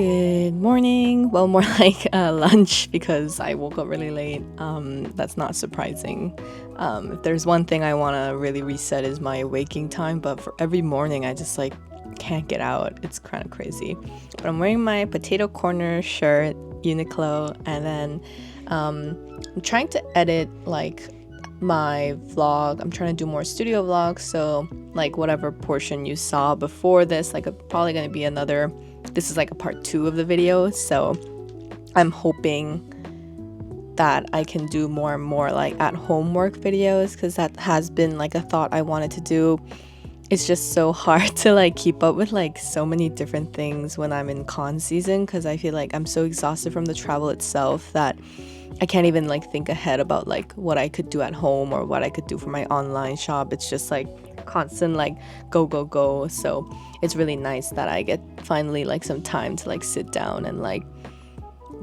Good morning. Well, more like lunch because I woke up really late. That's not surprising. If there's one thing I want to really reset is my waking time, but for every morning I just like can't get out. It's kind of crazy. But I'm wearing my potato corner shirt, Uniqlo, and then I'm trying to edit like my vlog. I'm trying to do more studio vlogs, so like whatever portion you saw before this, like probably gonna be another. This is like a part 2 of the video, so I'm hoping that I can do more and more like at home work videos, because that has been like a thought I wanted to do. It's just so hard to like keep up with like so many different things when I'm in con season, because I feel like I'm so exhausted from the travel itself that I can't even like think ahead about like what I could do at home or what I could do for my online shop. It's just like constant like go go go. So it's really nice that I get finally like some time to like sit down and like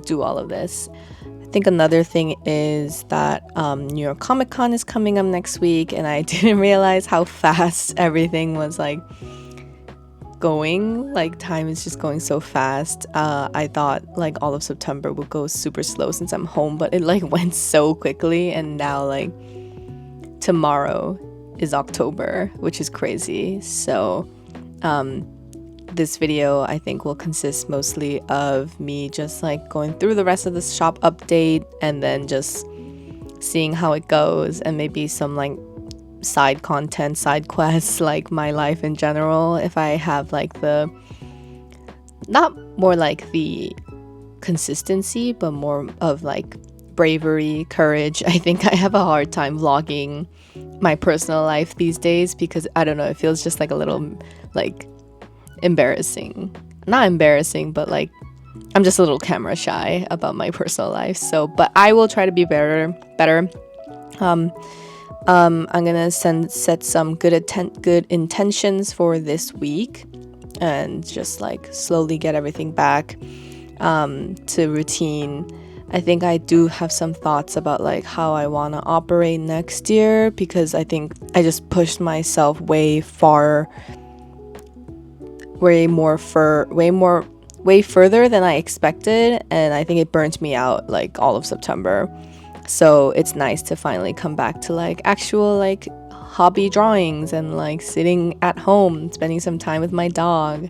do all of this. I think another thing is that New York Comic Con is coming up next week, and I didn't realize how fast everything was like going. Like time is just going so fast. I thought like all of September would go super slow since I'm home, but it like went so quickly, and now like tomorrow is October, which is crazy. So this video I think will consist mostly of me just like going through the rest of the shop update and then just seeing how it goes, and maybe some like side content, side quests, like my life in general, if I have like the not more like the consistency but more of like bravery, courage. I think I have a hard time vlogging my personal life these days because I don't know, it feels just like a little like embarrassing. Not embarrassing, but like I'm just a little camera shy about my personal life. So but I will try to be better. I'm gonna set some good intentions for this week and just like slowly get everything back to routine. I think I do have some thoughts about like how I want to operate next year, because I think I just pushed myself way further than I expected, and I think it burnt me out like all of September. So it's nice to finally come back to like actual like hobby drawings and like sitting at home, spending some time with my dog.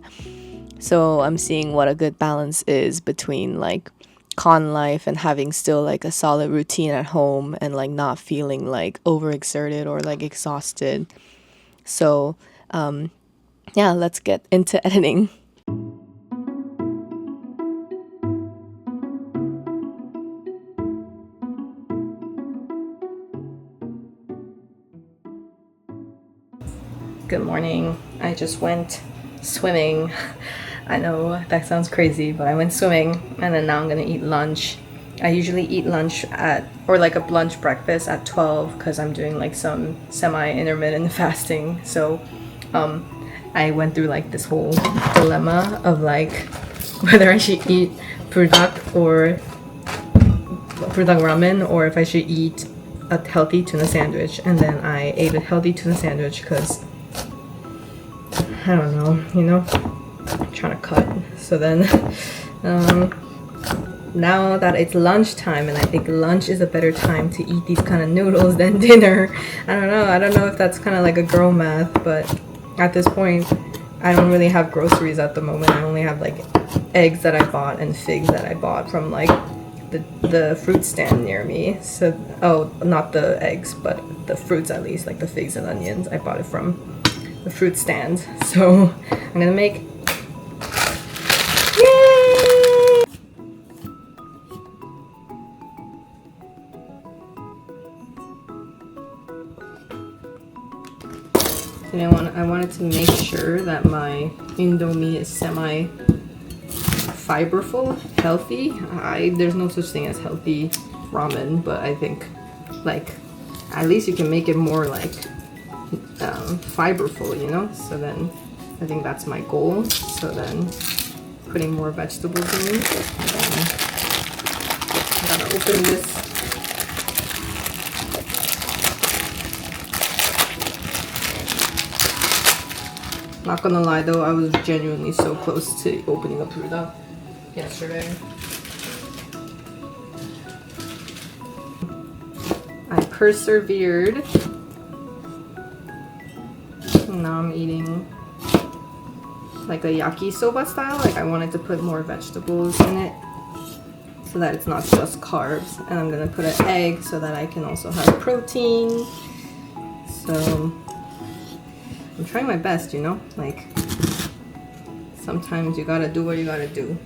So I'm seeing what a good balance is between like con life and having still like a solid routine at home and like not feeling like overexerted or like exhausted. So yeah, let's get into editing. Good morning. I just went swimming. I know that sounds crazy, but I went swimming and then now I'm gonna eat lunch. I usually eat lunch or like a lunch breakfast at 12 because I'm doing like some semi-intermittent fasting. So I went through like this whole dilemma of like whether I should eat product ramen or if I should eat a healthy tuna sandwich. And then I ate a healthy tuna sandwich because I don't know, I'm trying to cut. So then now that it's lunchtime, and I think lunch is a better time to eat these kind of noodles than dinner. I don't know if that's kind of like a girl math, but at this point I don't really have groceries at the moment. I only have like eggs that I bought and figs that I bought from like the fruit stand near me. So not the eggs, but the fruits, at least like the figs and onions. I bought it from the fruit stand. So I'm gonna make, yay! And I wanted to make sure that my Indomie is semi fiberful, healthy. There's no such thing as healthy ramen, but I think like at least you can make it more like fiberful, so then I think that's my goal. So then putting more vegetables in, and then I gotta open this. Not gonna lie though, I was genuinely so close to opening a product. yesterday. I persevered. Now I'm eating like a yakisoba style. Like I wanted to put more vegetables in it so that it's not just carbs. And I'm gonna put an egg so that I can also have protein. So I'm trying my best, you know? Like sometimes you gotta do what you gotta do.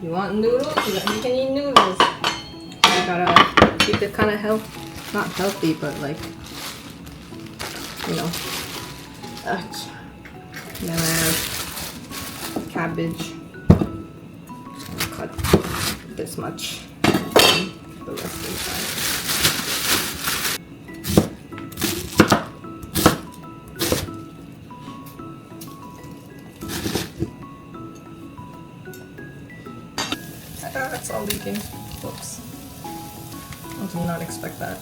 You want noodles? You can eat noodles. You gotta keep it kind of not healthy, but like, you know. Then I have cabbage. Cut this much. The rest inside. That's all leaking. Whoops. I did not expect that.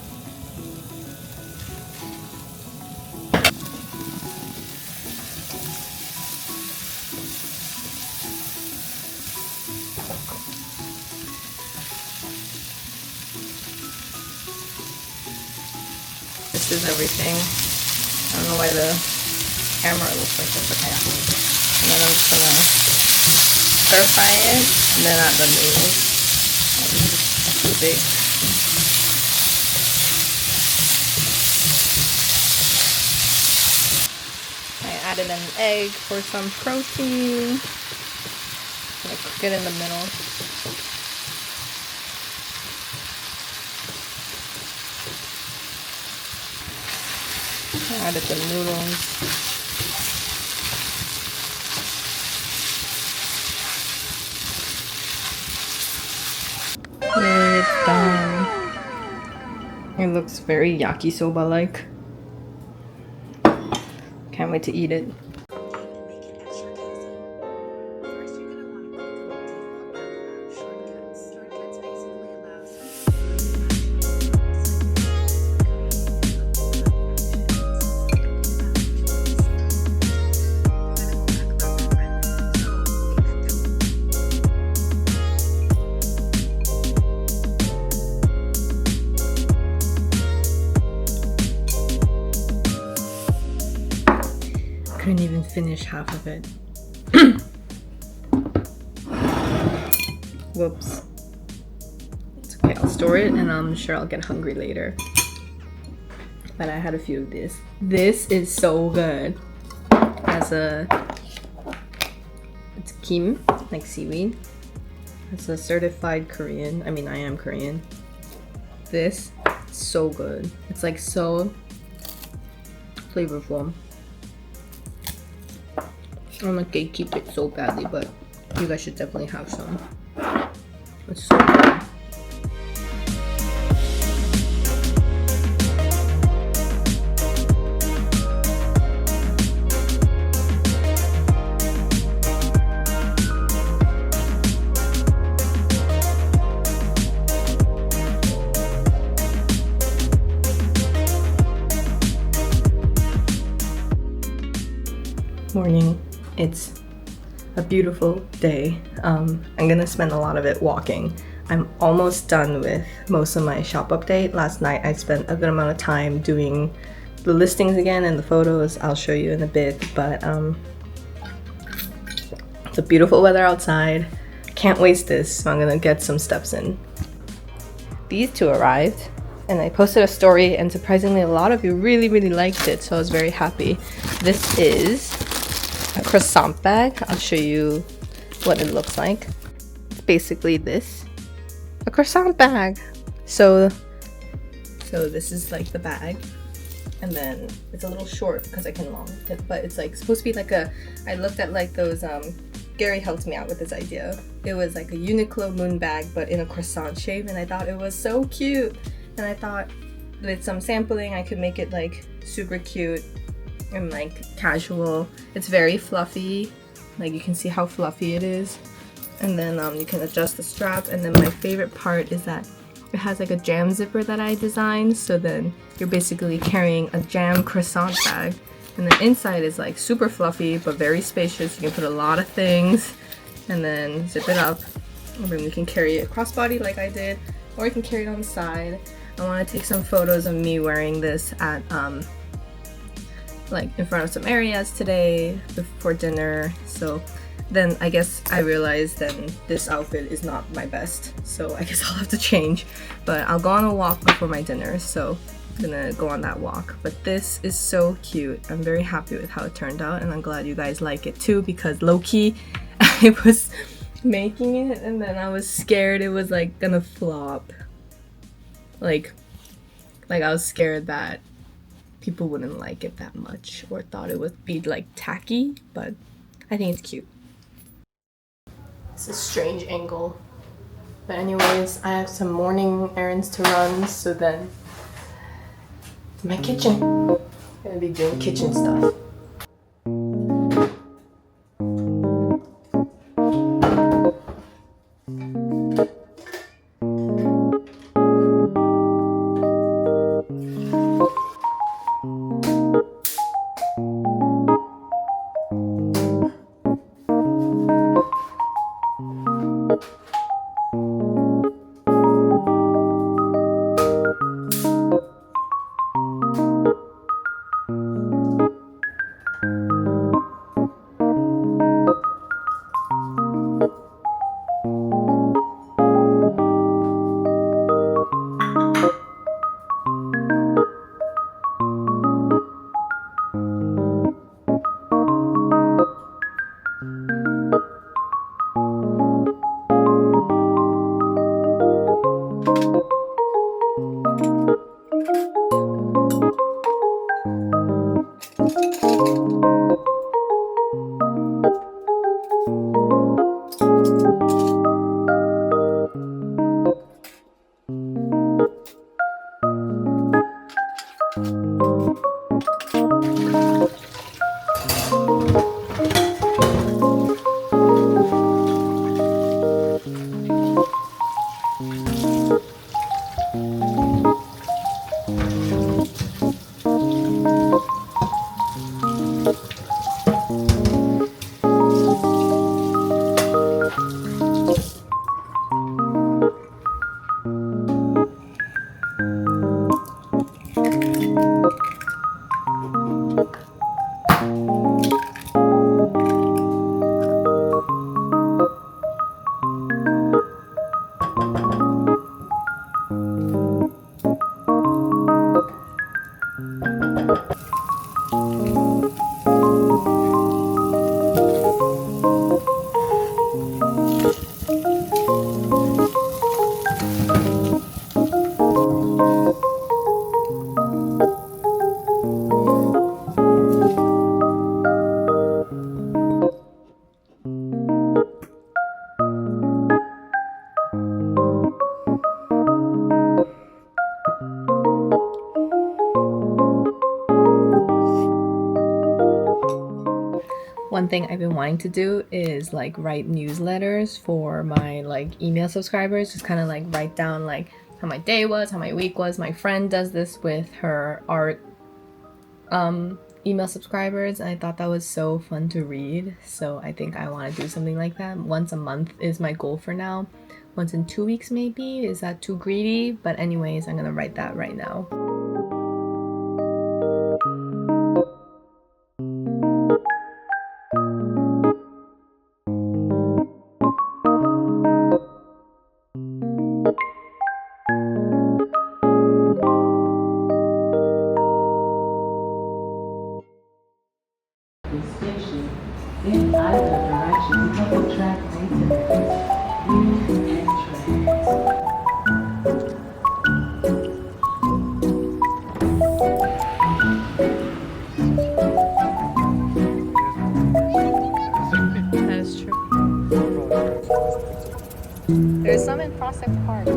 This is everything. I don't know why the camera looks like this, okay. And then I'm just gonna stir fry it and then add the noodles. Too big. I added an egg for some protein. I'm gonna cook it in the middle. I added the noodles. It's done. It looks very yakisoba-like. Can't wait to eat it. Couldn't even finish half of it. Whoops. It's okay, I'll store it and I'm sure I'll get hungry later. But I had a few of this. This is so good. It's kim, like seaweed. It's a certified Korean. I mean, I am Korean. This is so good. It's like so flavorful. I want to gatekeep it so badly, but you guys should definitely have some. It's so good. Morning. It's a beautiful day. I'm gonna spend a lot of it walking. I'm almost done with most of my shop update. Last night I spent a good amount of time doing the listings again and the photos. I'll show you in a bit, but it's a beautiful weather outside. Can't waste this, so I'm gonna get some steps in. These two arrived and I posted a story and surprisingly a lot of you really liked it, so I was very happy. This is a croissant bag. I'll show you what it looks like. It's basically this, a croissant bag. So this is like the bag, and then it's a little short because I can long it, but it's like supposed to be like I looked at like those Gary helped me out with this idea. It was like a Uniqlo moon bag but in a croissant shape, and I thought it was so cute, and I thought with some sampling I could make it like super cute and like casual. It's very fluffy, like you can see how fluffy it is, and then you can adjust the strap. And then my favorite part is that it has like a jam zipper that I designed, so then you're basically carrying a jam croissant bag, and the inside is like super fluffy but very spacious. You can put a lot of things and then zip it up And then we can carry it crossbody like I did, or you can carry it on the side. I want to take some photos of me wearing this at like in front of some areas today before dinner. So then I guess I realized then this outfit is not my best, so I guess I'll have to change. But I'll go on a walk before my dinner, so I'm gonna go on that walk. But this is so cute. I'm very happy with how it turned out, and I'm glad you guys like it too, because low-key I was making it and then I was scared it was like gonna flop. Like I was scared that people wouldn't like it that much or thought it would be like tacky, but I think it's cute. It's a strange angle. But anyways, I have some morning errands to run, so then my kitchen. I'm gonna be doing kitchen stuff. One thing I've been wanting to do is like write newsletters for my like email subscribers, just kind of like write down like how my day was, how my week was. My friend does this with her art email subscribers, and I thought that was so fun to read, so I think I want to do something like that. Once a month is my goal for now. Once in 2 weeks maybe. Is that too greedy? But anyways, I'm gonna write that right now. In either direction, double track maintenance, views and trains. That is true. There's some in Prospect Park.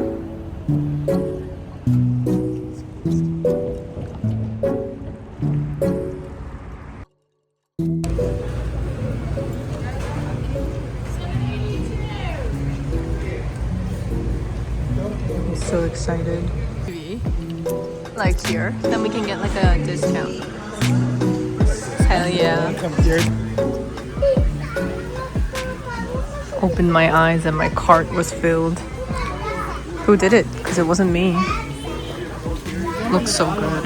I'm so excited. Like here, then we can get like a discount. Hell yeah. opened my eyes and my cart was filled. Who did it? Because it wasn't me. Looks so good.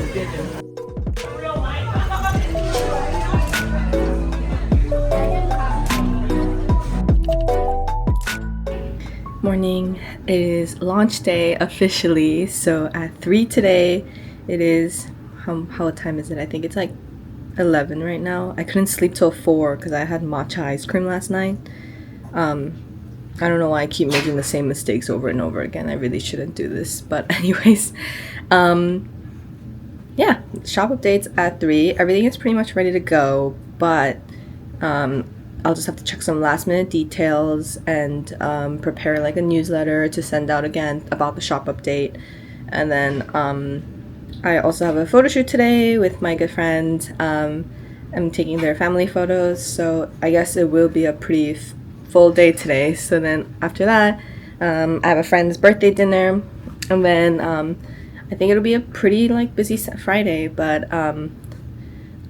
Morning. It is launch day officially. So at 3 today, it is, how time is it? I think it's like 11 right now. I couldn't sleep till 4 because I had matcha ice cream last night. I don't know why I keep making the same mistakes over and over again. I really shouldn't do this. But anyways, yeah, shop updates at 3. Everything is pretty much ready to go, but I'll just have to check some last minute details and prepare like a newsletter to send out again about the shop update. And then I also have a photo shoot today with my good friend. I'm taking their family photos, so I guess it will be a pretty full day today. So then after that, I have a friend's birthday dinner, and then I think it'll be a pretty like busy Friday, but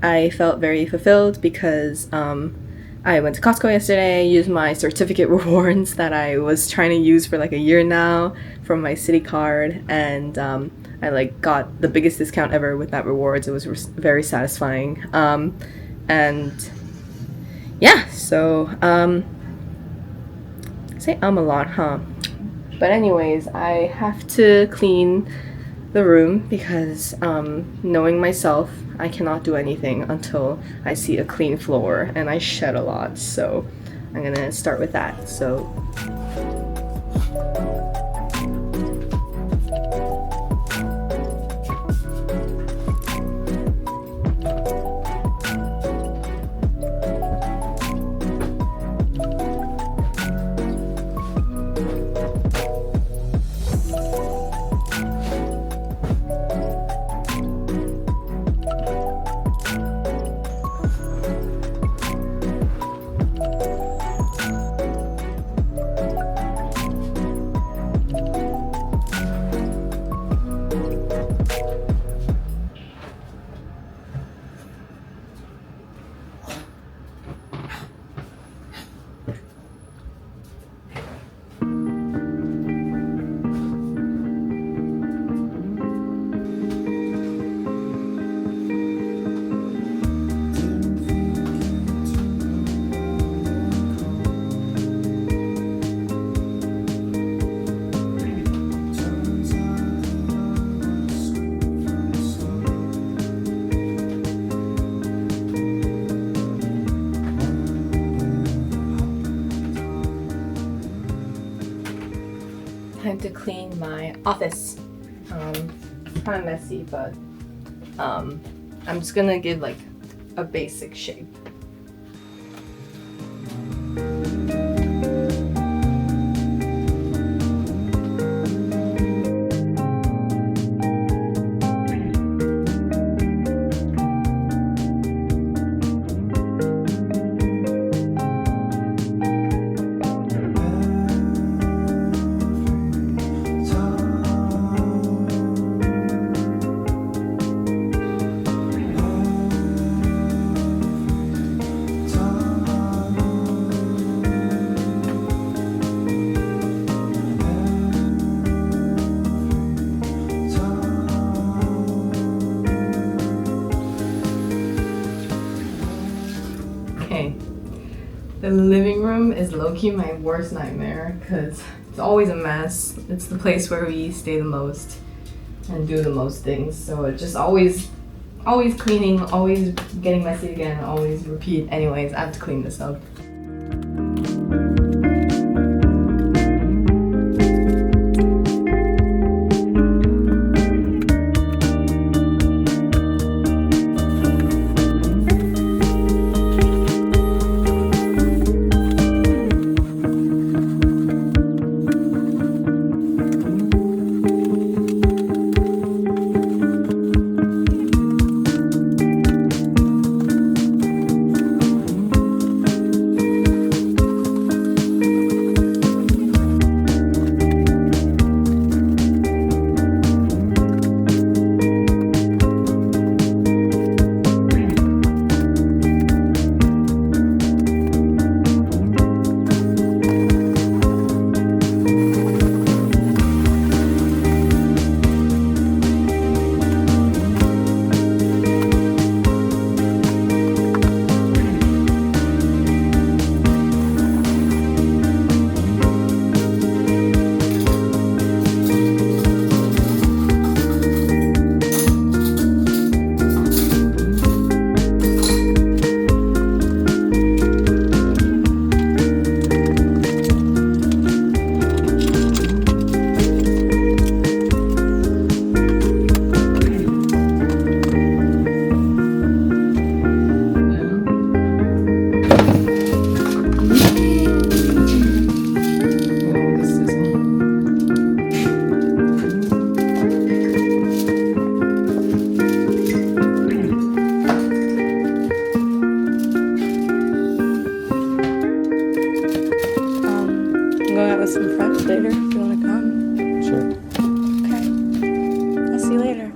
I felt very fulfilled because I went to Costco yesterday, used my certificate rewards that I was trying to use for like a year now from my city card, and I like got the biggest discount ever with that rewards. It was very satisfying. And yeah, so I say a lot, huh? But anyways, I have to clean the room because knowing myself, I cannot do anything until I see a clean floor, and I shed a lot, so I'm gonna start with that. So time to clean my office. It's kind of messy, but I'm just gonna give like a basic shape. Okay, the living room is low-key my worst nightmare because it's always a mess. It's the place where we stay the most and do the most things, so it's just always cleaning, always getting messy again, always repeat. Anyways, I have to clean this up. us some French later if you want to come. Sure. Okay. I'll see you later.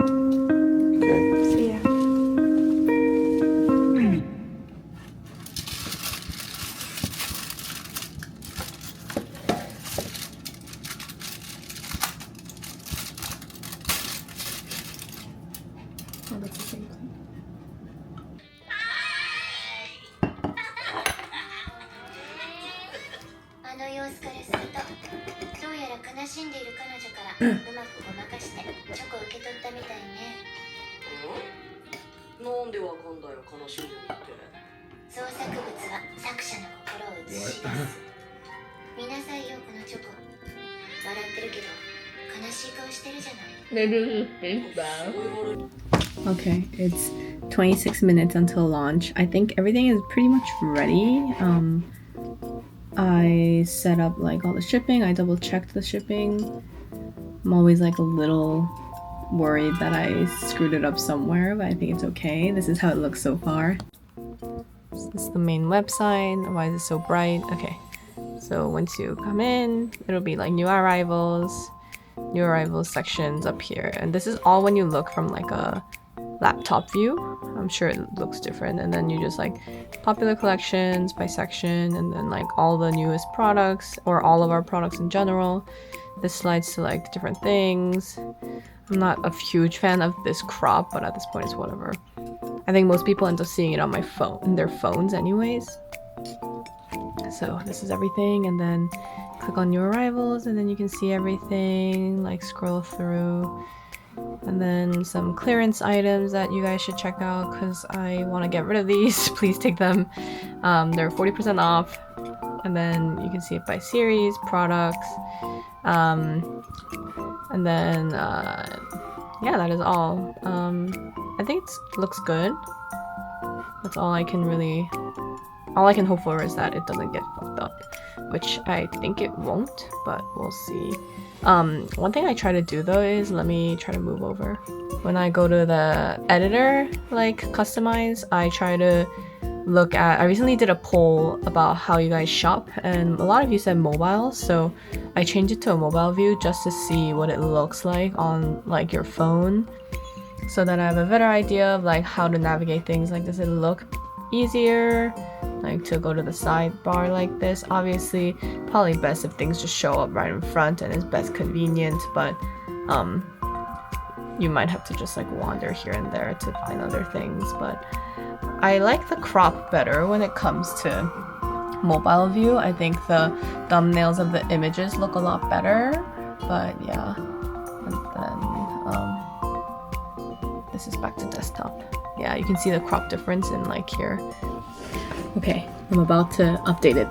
Okay. See ya. Oh, that's the same thing. あの様子からすると、どうやら悲しんでいる彼女からうまくごまかしてチョコを受け取ったみたいね。なんでわかんだよ、悲しんでるって。創作物は作者の心を映し出す。見なさいよ、このチョコ。笑ってるけど、悲しい顔してるじゃない。 Okay, it's 26 minutes until launch. I think everything is pretty much ready. I set up like all the shipping. I double checked the shipping. I'm always like a little worried that I screwed it up somewhere, but I think it's okay. This is how it looks so far. This is the main website. Why is it so bright? Okay, so once you come in, it'll be like new arrivals sections up here, and this is all when you look from like a laptop view. I'm sure it looks different, and then you just like popular collections by section, and then like all the newest products or all of our products in general. This slides to like different things. I'm not a huge fan of this crop, but at this point it's whatever. I think most people end up seeing it on my phone, in their phones anyways. So this is everything, and then click on new arrivals, and then you can see everything, like scroll through. And then some clearance items that you guys should check out because I want to get rid of these. Please take them. They're 40% off. And then you can see it by series, products. And then, yeah, that is all. I think it looks good. That's all I can hope for is that it doesn't get fucked up, which I think it won't, but we'll see. One thing I try to do though is, let me try to move over. When I go to the editor, like customize, I try to look at, I recently did a poll about how you guys shop, and a lot of you said mobile, so I changed it to a mobile view just to see what it looks like on like your phone, so that I have a better idea of like how to navigate things. Like, does it look easier like to go to the sidebar like this? Obviously probably best if things just show up right in front and is best convenient, but you might have to just like wander here and there to find other things. But I like the crop better when it comes to mobile view. I think the thumbnails of the images look a lot better, but yeah. And then this is back to desktop. Yeah, you can see the crop difference in like here. Okay, I'm about to update it.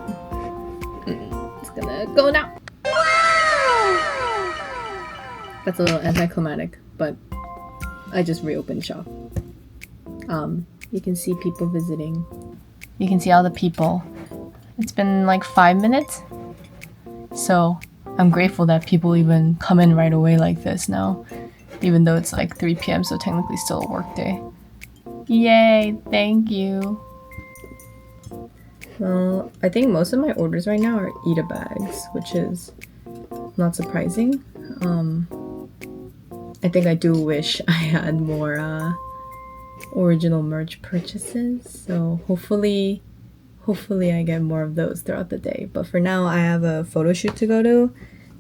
It's gonna go now. That's a little anticlimactic, but I just reopened shop. You can see people visiting. You can see all the people. It's been like 5 minutes, so I'm grateful that people even come in right away like this now, even though it's like 3 p.m. so technically still a work day. Yay, thank you. Well, I think most of my orders right now are Ita bags, which is not surprising. I think I do wish I had more original merch purchases, so hopefully I get more of those throughout the day. But for now, I have a photo shoot to go to,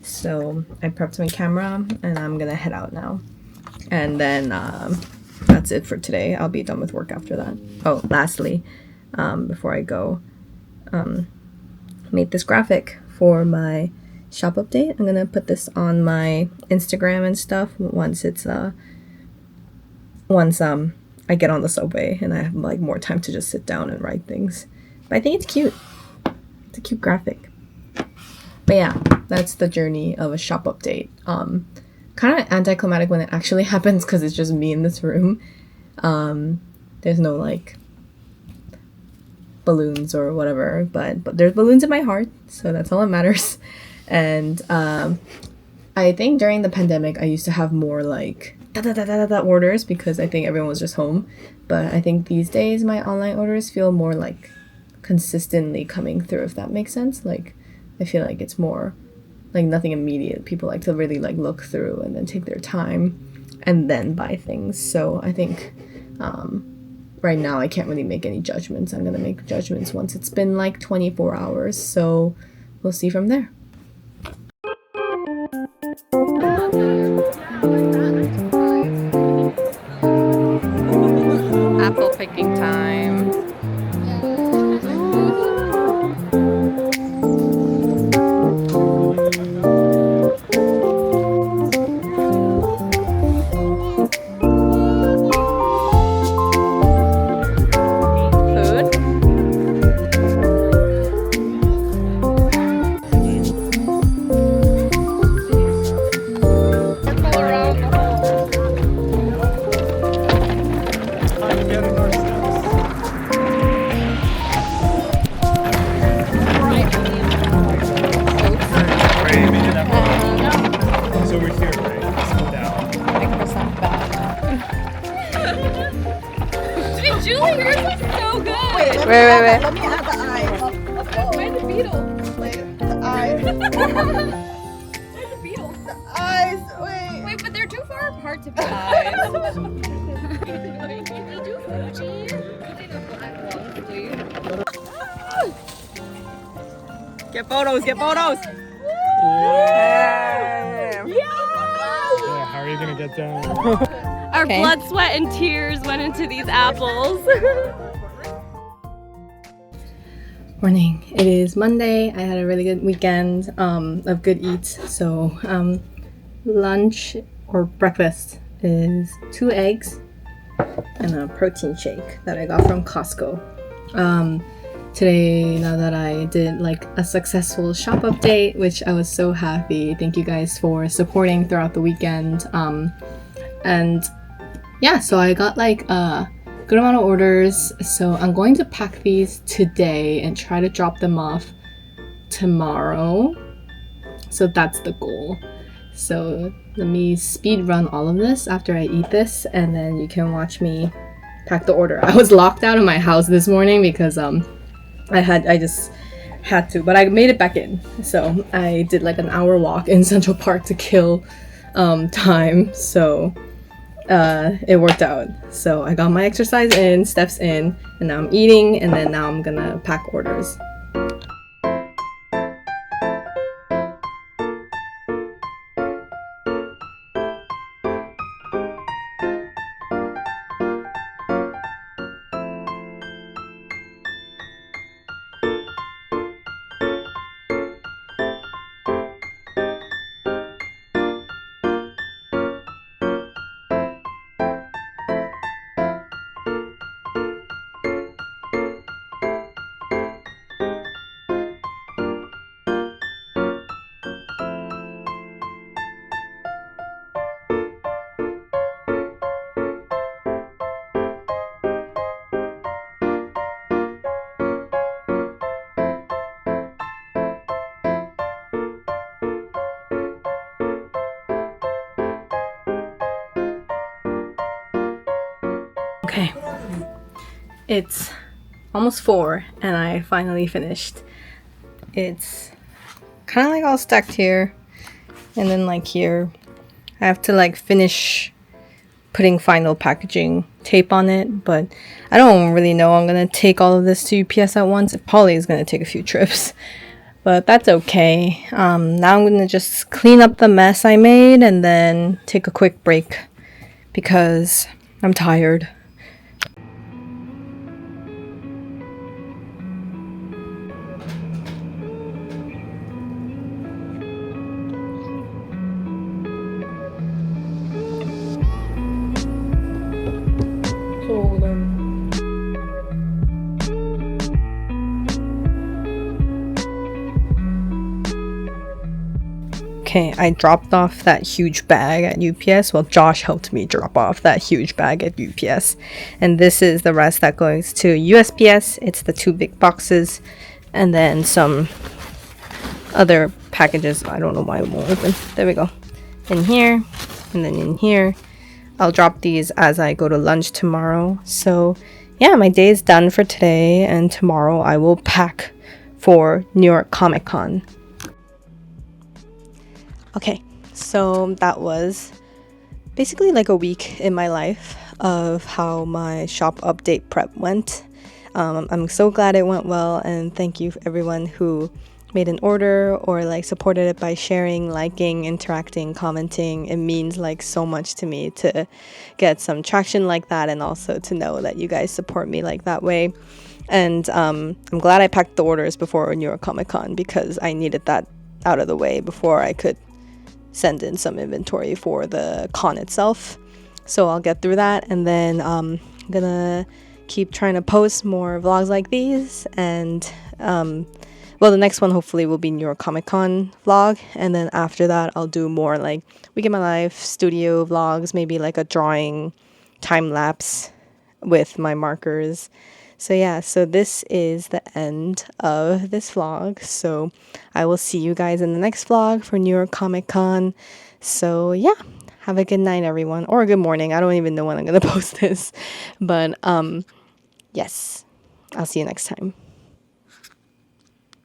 so I prepped my camera and I'm gonna head out now. And then that's it for today. I'll be done with work after that. Oh, lastly, before I go, made this graphic for my shop update. I'm gonna put this on my Instagram and stuff once I get on the subway and I have like more time to just sit down and write things. But I think it's cute. It's a cute graphic. But yeah, that's the journey of a shop update. Kind of anticlimactic when it actually happens because it's just me in this room. There's no like balloons or whatever, but there's balloons in my heart, so that's all that matters. And I think during the pandemic I used to have more like orders because I think everyone was just home, but I think these days my online orders feel more like consistently coming through, if that makes sense. Like I feel like it's more like nothing immediate. People like to really like look through and then take their time and then buy things. So I think right now I can't really make any judgments. I'm gonna make judgments once it's been like 24 hours. So we'll see from there. Apple picking time. So we're here, right? Slow down. Julie, yours is so good. Wait. Let me add the eyes. Where's the beetle? The eyes. Where's the beetle? The eyes. Wait. Wait, but they're too far apart to be eyes. Get photos. Get photos. Yeah, how are you gonna get down? Our blood, sweat, and tears went into these apples. Morning. It is Monday. I had a really good weekend of good eats. So lunch or breakfast is 2 eggs and a protein shake that I got from Costco. Today, now that I did like a successful shop update, which I was so happy. Thank you guys for supporting throughout the weekend. And yeah, so I got like a good amount of orders. So I'm going to pack these today and try to drop them off tomorrow. So that's the goal. So let me speed run all of this after I eat this, and then you can watch me pack the order. I was locked out of my house this morning because I just had to, but I made it back in. So I did like an hour walk in Central Park to kill time. So it worked out. So I got my exercise in, steps in, and now I'm eating, and then now I'm gonna pack orders. Okay, it's almost 4 and I finally finished. It's kind of like all stacked here, and then like here I have to like finish putting final packaging tape on it, but I don't really know I'm gonna take all of this to UPS at once. It probably is gonna take a few trips, but that's okay. Now I'm gonna just clean up the mess I made and then take a quick break because I'm tired. Okay, I dropped off that huge bag at UPS. Well, Josh helped me drop off that huge bag at UPS. And this is the rest that goes to USPS. It's the 2 big boxes. And then some other packages. I don't know why it won't open. There we go. In here. And then in here. I'll drop these as I go to lunch tomorrow. So, yeah, my day is done for today. And tomorrow I will pack for New York Comic Con. Okay, so that was basically like a week in my life of how my shop update prep went. I'm so glad it went well, and thank you for everyone who made an order or like supported it by sharing, liking, interacting, commenting. It means like so much to me to get some traction like that, and also to know that you guys support me like that way. And I'm glad I packed the orders before New York Comic Con because I needed that out of the way before I could send in some inventory for the con itself. So I'll get through that, and then I'm gonna keep trying to post more vlogs like these, and well, the next one hopefully will be New York Comic Con vlog, and then after that I'll do more like Week in My Life studio vlogs, maybe like a drawing time lapse with my markers. So yeah, so this is the end of this vlog. So I will see you guys in the next vlog for New York Comic Con. So yeah, have a good night everyone, or a good morning. I don't even know when I'm gonna post this, but yes, I'll see you next time.